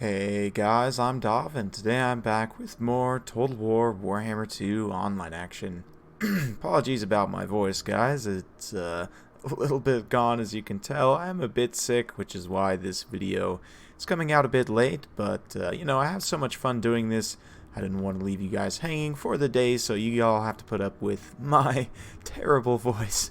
Hey guys, I'm Dov, and today I'm back with more Total War Warhammer 2 online action. Apologies about my voice, guys. It's a little bit gone, as you can tell. I'm a bit sick, which is why this video is coming out a bit late, but, I have so much fun doing this. I didn't want to leave you guys hanging for the day, so you all have to put up with my terrible voice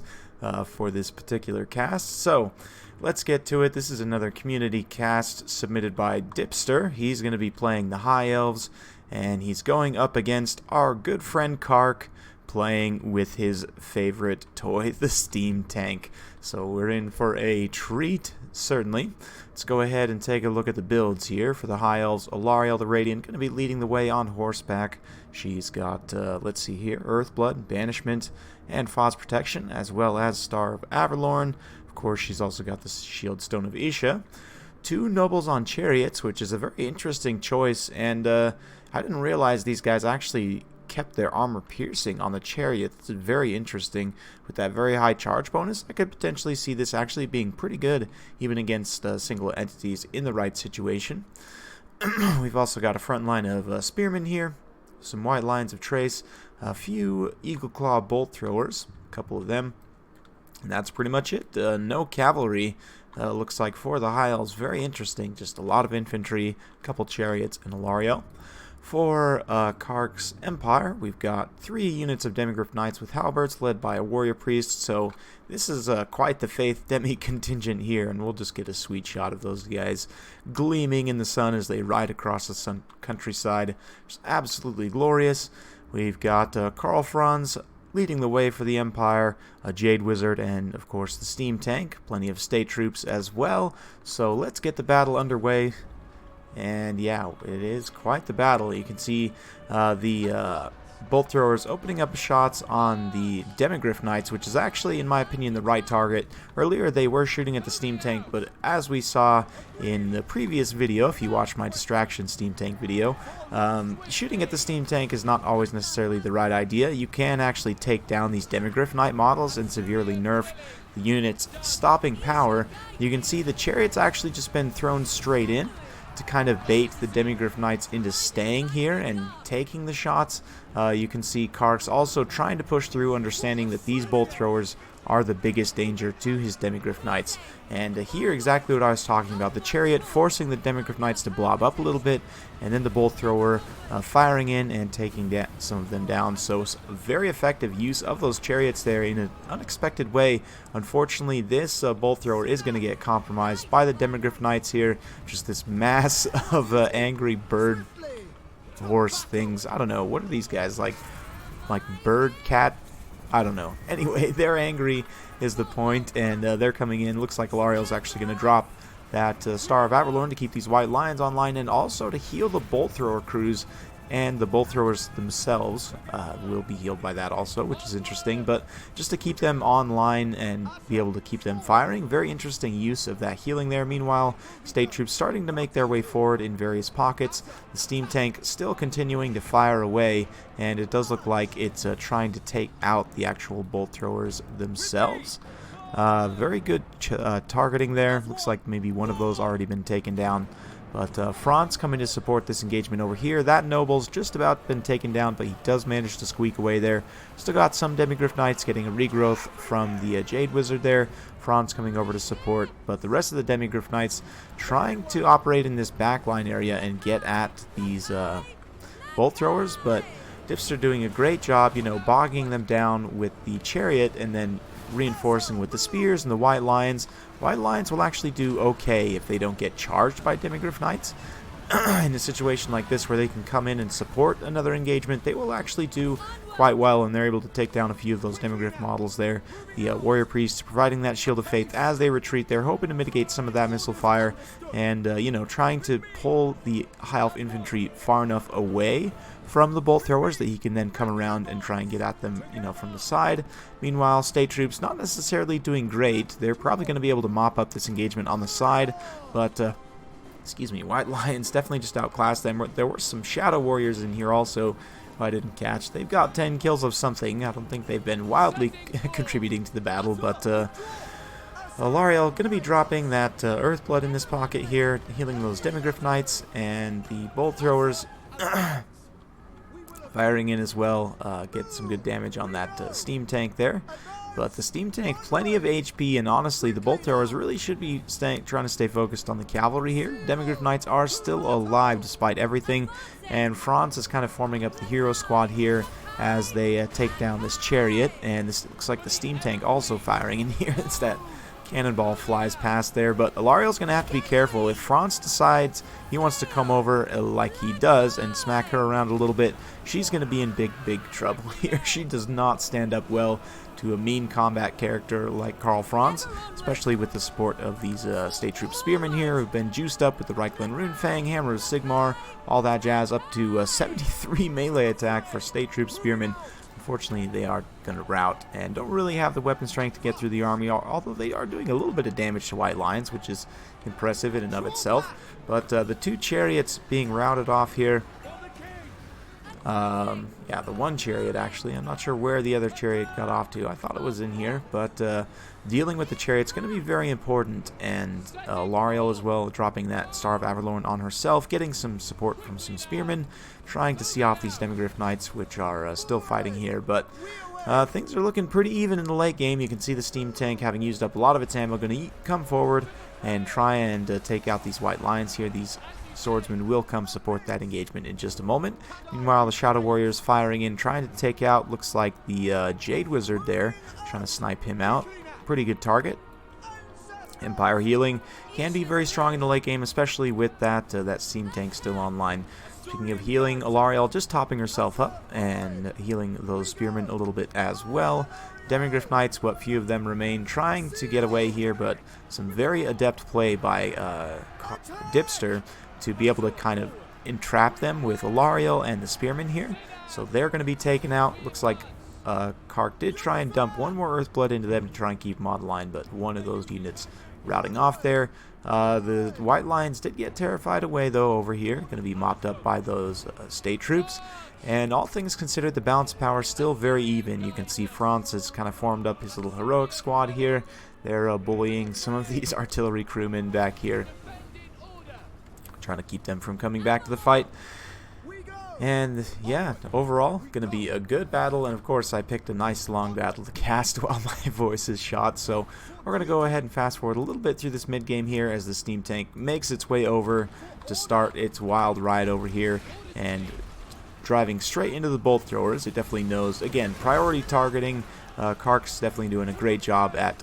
for this particular cast. So, let's get to it. This is another community cast submitted by Dipster. He's going to be playing the High Elves, and he's going up against our good friend Kark, playing with his favorite toy, the Steam Tank. So we're in for a treat, certainly. Let's go ahead and take a look at the builds here. For the High Elves, Alariel the Radiant going to be leading the way on horseback. She's got, let's see here, Earthblood, Banishment, and Faw's Protection, as well as Star of Averlorn. Of course, she's also got the Shield Stone of Isha. Two nobles on chariots, which is a very interesting choice, and I didn't realize these guys actually kept their armor piercing on the chariot. It's very interesting. With that very high charge bonus, I could potentially see this actually being pretty good, even against single entities in the right situation. We've also got a front line of spearmen here, some white lines of trace, a few eagle claw bolt throwers, a couple of them. And that's pretty much it. No cavalry, looks like, for the High Elves. Very interesting. Just a lot of infantry, a couple chariots, and Alariel. For Kark's Empire, we've got 3 units of Demigryph Knights with halberds led by a warrior priest. So this is quite the Faith Demi contingent here, and we'll just get a sweet shot of those guys gleaming in the sun as they ride across the countryside. It's absolutely glorious. We've got Karl Franz leading the way for the Empire, a Jade Wizard, and of course the Steam Tank. Plenty of state troops as well. So let's get the battle underway. And yeah, it is quite the battle. You can see the bolt throwers opening up shots on the Demigryph Knights, which is actually, in my opinion, the right target. Earlier they were shooting at the Steam Tank, but as we saw in the previous video, if you watch my distraction Steam Tank video, shooting at the Steam Tank is not always necessarily the right idea. You can actually take down these Demigryph Knight models and severely nerf the unit's stopping power. You can see the chariot's actually just been thrown straight in to kind of bait the Demigryph Knights into staying here and taking the shots. You can see Kark's also trying to push through, understanding that these bolt throwers are the biggest danger to his Demigryph Knights. And here, exactly what I was talking about. The chariot forcing the Demigryph Knights to blob up a little bit, and then the bolt thrower firing in and taking some of them down. So very effective use of those chariots there in an unexpected way. Unfortunately, this bolt thrower is going to get compromised by the Demigryph Knights here. Just this mass of angry bird horse things. I don't know. What are these guys, like bird cat? I don't know. Anyway, they're angry is the point, and they're coming in. Looks like Alariel's actually going to drop that Star of Averlorn to keep these white lions online, and also to heal the bolt thrower crews. And the bolt throwers themselves will be healed by that also, which is interesting. But just to keep them online and be able to keep them firing, very interesting use of that healing there. Meanwhile, state troops starting to make their way forward in various pockets. The Steam Tank still continuing to fire away, and it does look like it's trying to take out the actual bolt throwers themselves. Very good targeting there. Looks like maybe one of those already been taken down. But Franz coming to support this engagement over here. That noble's just about been taken down, but he does manage to squeak away there. Still got some Demigryph Knights getting a regrowth from the Jade Wizard there. Franz coming over to support, but the rest of the Demigryph Knights trying to operate in this backline area and get at these bolt throwers. But Dipster doing a great job, bogging them down with the chariot and then reinforcing with the spears and the white lions. White lions will actually do okay if they don't get charged by Demigryph Knights. In a situation like this where they can come in and support another engagement, they will actually do quite well, and they're able to take down a few of those Demigryph models there. The warrior priests providing that shield of faith as they retreat. They're hoping to mitigate some of that missile fire and trying to pull the high elf infantry far enough away from the bolt throwers that he can then come around and try and get at them, from the side. Meanwhile, state troops not necessarily doing great. They're probably going to be able to mop up this engagement on the side, but White Lions definitely just outclassed them. There were some Shadow Warriors in here also who I didn't catch. They've got 10 kills of something. I don't think they've been wildly contributing to the battle, but Lariel going to be dropping that Earthblood in this pocket here, healing those Demigryph Knights, and the Bolt Throwers firing in as well. Get some good damage on that Steam Tank there. But the Steam Tank, plenty of HP, and honestly, the Bolt Throwers really should be trying to stay focused on the Cavalry here. Demigryph Knights are still alive despite everything, and Franz is kind of forming up the hero squad here as they take down this Chariot, and this looks like the Steam Tank also firing in here. It's that cannonball flies past there, but Alariel's going to have to be careful. If Franz decides he wants to come over like he does and smack her around a little bit, she's going to be in big trouble here. She does not stand up well to a mean combat character like Karl Franz, especially with the support of these State Troop Spearmen here who've been juiced up with the Reichland Runefang, Hammer of Sigmar, all that jazz, up to 73 melee attack for State Troop Spearmen. Unfortunately, they are going to rout and don't really have the weapon strength to get through the army, although they are doing a little bit of damage to White Lions, which is impressive in and of itself. But the two chariots being routed off here. Yeah, the one chariot actually. I'm not sure where the other chariot got off to. I thought it was in here, but dealing with the chariot's going to be very important. And Lariel as well, dropping that Star of Avalorn on herself, getting some support from some spearmen, trying to see off these Demigryph Knights, which are still fighting here. But things are looking pretty even in the late game. You can see the Steam Tank, having used up a lot of its ammo, going to come forward and try and take out these White Lions here. These swordsmen will come support that engagement in just a moment. Meanwhile, the Shadow Warriors firing in, trying to take out, looks like the Jade Wizard there, trying to snipe him out. Pretty good target. Empire healing can be very strong in the late game, especially with that Steam Tank still online. Speaking of healing, Alariel just topping herself up and healing those spearmen a little bit as well. Demigryph Knights, what few of them remain, trying to get away here, but some very adept play by Dipster to be able to kind of entrap them with Alariel and the spearmen here. So they're going to be taken out. Looks like Kark did try and dump one more Earthblood into them to try and keep them on the line, but one of those units routing off there. The White Lions did get terrified away, though, over here. Going to be mopped up by those state troops. And all things considered, the balance power still very even. You can see Franz has kind of formed up his little heroic squad here. They're bullying some of these artillery crewmen back here, trying to keep them from coming back to the fight. And yeah, overall, going to be a good battle. And of course, I picked a nice long battle to cast while my voice is shot. So we're going to go ahead and fast forward a little bit through this mid game here as the Steam Tank makes its way over to start its wild ride over here and driving straight into the Bolt Throwers. It definitely knows, again, priority targeting. Kark's definitely doing a great job at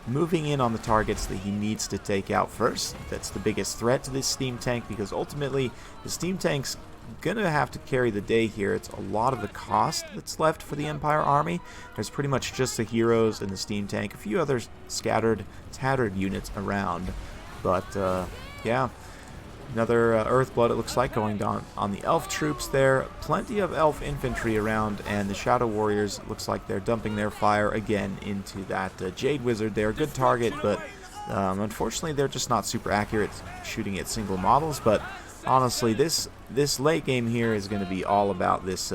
moving in on the targets that he needs to take out first. That's the biggest threat to this Steam Tank, because ultimately the Steam Tank's gonna have to carry the day here. It's a lot of the cost that's left for the Empire army. There's pretty much just the heroes and the Steam Tank, a few other scattered, tattered units around. But yeah, another Earthblood, it looks like, going down on the Elf troops there. Plenty of Elf infantry around, and the Shadow Warriors, looks like they're dumping their fire again into that Jade Wizard there. Good target, but unfortunately they're just not super accurate shooting at single models. But honestly, this late game here is going to be all about this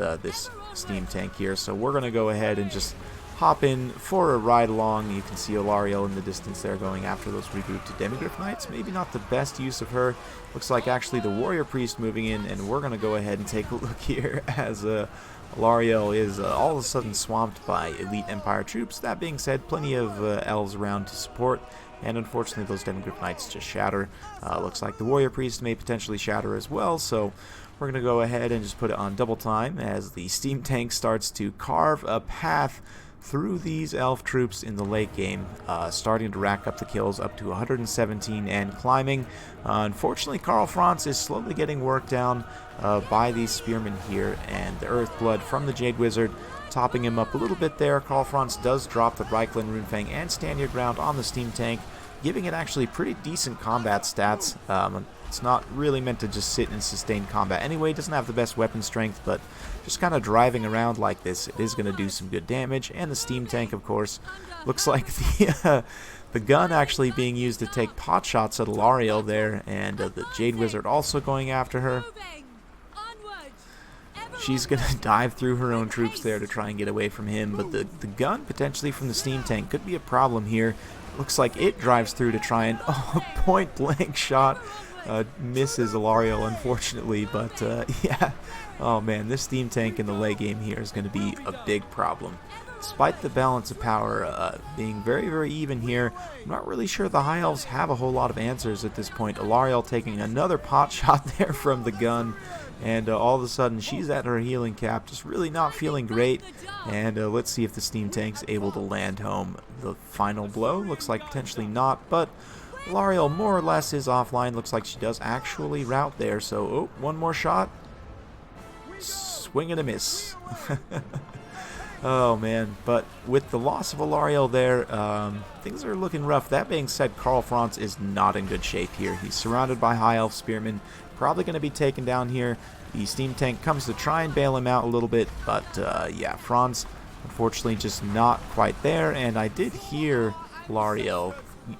Steam Tank here. So we're going to go ahead and just hop in for a ride along. You can see Alariel in the distance there going after those regrouped Demigryph Knights. Maybe not the best use of her. Looks like actually the Warrior Priest moving in, and we're going to go ahead and take a look here as Alariel is all of a sudden swamped by elite Empire troops. That being said, plenty of Elves around to support, and unfortunately those Demigryph Knights just shatter. Looks like the Warrior Priest may potentially shatter as well, so we're going to go ahead and just put it on double time as the Steam Tank starts to carve a path through these Elf troops in the late game, starting to rack up the kills up to 117 and climbing. Unfortunately, Karl Franz is slowly getting worked down by these spearmen here, and the Earthblood from the Jade Wizard topping him up a little bit there. Karl Franz does drop the Reichland Runefang and Stand Your Ground on the Steam Tank, giving it actually pretty decent combat stats. It's not really meant to just sit in sustained combat anyway. It doesn't have the best weapon strength, but just kind of driving around like this, it is going to do some good damage. And the Steam Tank, of course, looks like the gun actually being used to take pot shots at Alariel there, and the Jade Wizard also going after her. She's going to dive through her own troops there to try and get away from him, but the gun potentially from the Steam Tank could be a problem here. looks like it drives through to try and point blank shot. Misses Alariel, unfortunately, but yeah. Oh man, this steam tank in the late game here is going to be a big problem. Despite the balance of power being very, very even here, I'm not really sure the High Elves have a whole lot of answers at this point. Alariel taking another pot shot there from the gun, and all of a sudden she's at her healing cap, just really not feeling great. And let's see if the steam tank's able to land home the final blow. Looks like potentially not, but Alariel more or less is offline. Looks like she does actually route there, so oh, one more shot. Swing and a miss. Oh man, but with the loss of Alariel there, things are looking rough. That being said, Karl Franz is not in good shape here. He's surrounded by High Elf Spearmen, probably going to be taken down here. The steam tank comes to try and bail him out a little bit, but yeah, Franz unfortunately just not quite there, and I did hear Alariel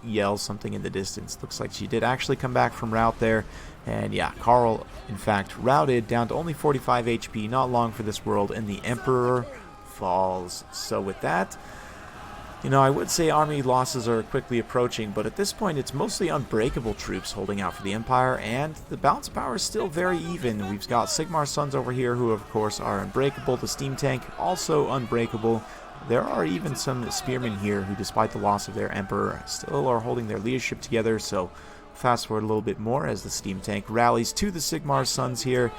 yell something in the distance. Looks like she did actually come back from route there, and yeah, Karl in fact routed down to only 45 HP, not long for this world, and the Emperor falls. So with that, you know, I would say army losses are quickly approaching, but at this point it's mostly unbreakable troops holding out for the Empire, and the balance of power is still very even. We've got Sigmar's Sons over here who of course are unbreakable, the steam tank also unbreakable. There are even some spearmen here who, despite the loss of their Emperor, still are holding their leadership together. So fast forward a little bit more as the steam tank rallies to the Sigmar's Sons here.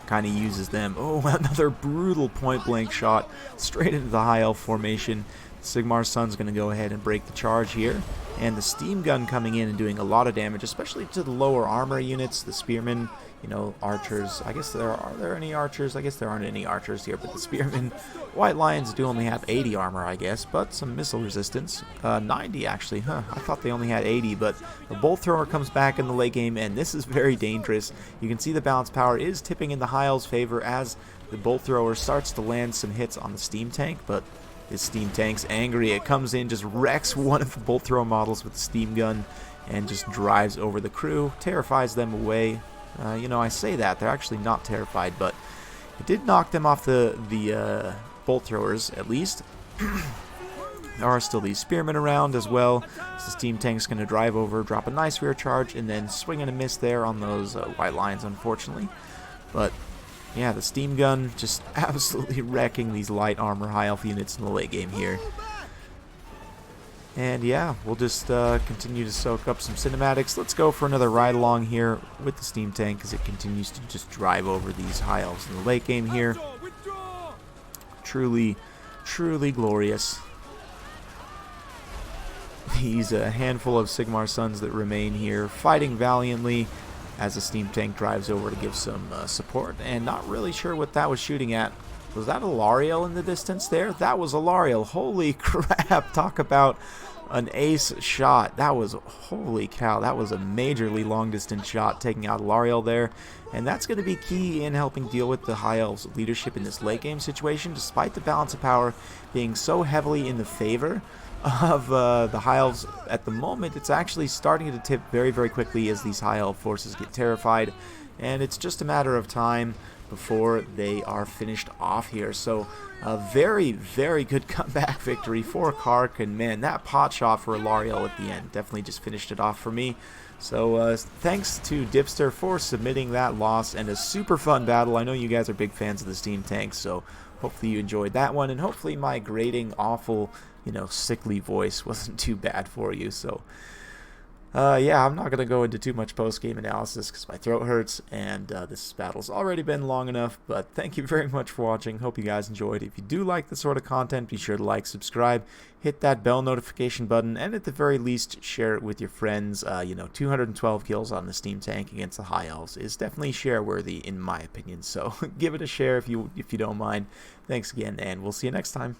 Kind of uses them. Oh, another brutal point-blank shot straight into the High Elf formation. Sigmar's Son's going to go ahead and break the charge here. And the steam gun coming in and doing a lot of damage, especially to the lower armor units, the spearmen, you know, archers. I guess are there any archers? I guess there aren't any archers here, but the spearmen, White Lions do only have 80 armor, I guess, but some missile resistance. 90 actually, huh? I thought they only had 80, but the bolt thrower comes back in the late game, and this is very dangerous. You can see the balance power is tipping in the High Elves' favor as the bolt thrower starts to land some hits on the steam tank, but this steam tank's angry. It comes in, just wrecks one of the bolt thrower models with the steam gun, and just drives over the crew, terrifies them away. You know, I say that, they're actually not terrified, but it did knock them off the bolt throwers, at least. There are still these spearmen around as well. So the steam tank's going to drive over, drop a nice rear charge, and then swing and a miss there on those White Lions, unfortunately. But yeah, the steam gun just absolutely wrecking these light armor High Elf units in the late game here. And yeah, we'll just continue to soak up some cinematics. Let's go for another ride along here with the steam tank as it continues to just drive over these High Elves in the late game here. Truly, truly glorious. These handful of Sigmar's Sons that remain here fighting valiantly as the steam tank drives over to give some support, and not really sure what that was shooting at. Was that Alariel in the distance there? That was Alariel. Holy crap, talk about an ace shot. That was, holy cow, that was a majorly long distance shot taking out Alariel there, and that's going to be key in helping deal with the High Elves' leadership in this late game situation, despite the balance of power being so heavily in the favor of the High Elves at the moment. It's actually starting to tip very, very quickly as these High Elf forces get terrified, and it's just a matter of time before they are finished off here. So a very, very good comeback victory for Kark, and man, that pot shot for Alariel at the end definitely just finished it off for me. So thanks to Dipster for submitting that loss, and a super fun battle. I know you guys are big fans of the steam tanks, so hopefully you enjoyed that one, and hopefully my grating, awful, you know, sickly voice wasn't too bad for you. So yeah, I'm not going to go into too much post-game analysis because my throat hurts, and this battle's already been long enough, but thank you very much for watching. Hope you guys enjoyed. If you do like this sort of content, be sure to like, subscribe, hit that bell notification button, and at the very least, share it with your friends. You know, 212 kills on the steam tank against the High Elves is definitely share-worthy in my opinion, so give it a share if you don't mind. Thanks again, and we'll see you next time.